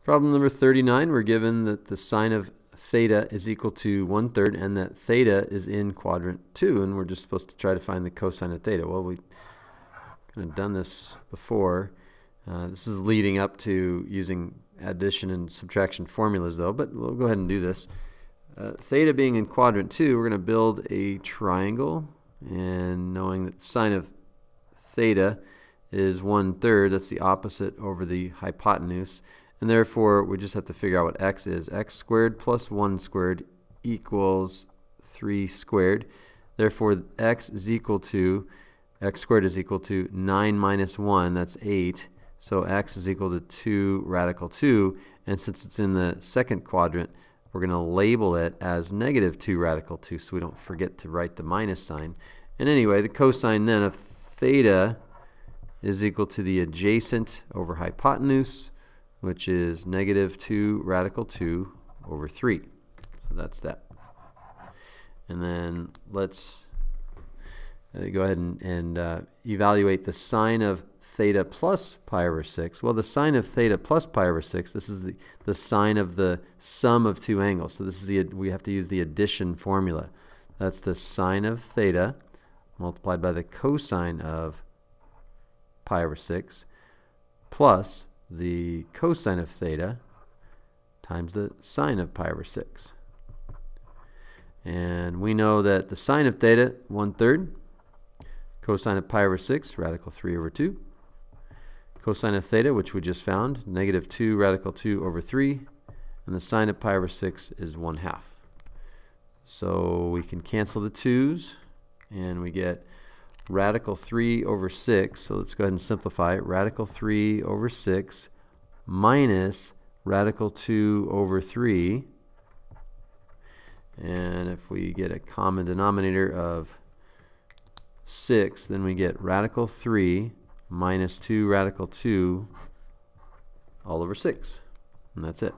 Problem number 39, we're given that the sine of theta is equal to 1/3 and that theta is in quadrant 2, and we're just supposed to try to find the cosine of theta. Well, we've kind of done this before. This is leading up to using addition and subtraction formulas though, but we'll go ahead and do this. Theta being in quadrant 2, we're going to build a triangle, and knowing that the sine of theta is 1/3, that's the opposite over the hypotenuse, and therefore we just have to figure out what x is. X squared plus 1 squared equals 3 squared. Therefore x squared is equal to 9 minus 1, that's 8. So x is equal to 2 radical 2, and since it's in the second quadrant, we're going to label it as negative 2 radical 2 so we don't forget to write the minus sign. And anyway, the cosine then of theta is equal to the adjacent over hypotenuse, which is negative 2 radical 2 over 3. So that's that. And then let's go ahead and evaluate the sine of theta plus pi over 6. Well, the sine of theta plus pi over 6, this is the sine of the sum of two angles. So this is we have to use the addition formula. That's the sine of theta multiplied by the cosine of pi over 6 plus the cosine of theta times the sine of pi over 6. And we know that the sine of theta, 1/3, cosine of pi over 6, radical 3 over 2. Cosine of theta, which we just found, negative 2 radical 2 over 3. And the sine of pi over 6 is 1/2. So we can cancel the 2's, and we get radical 3 over 6. So let's go ahead and simplify it. Radical 3 over 6 minus radical 2 over 3. And if we get a common denominator of 6, then we get radical 3 minus 2 radical 2 all over 6. And that's it.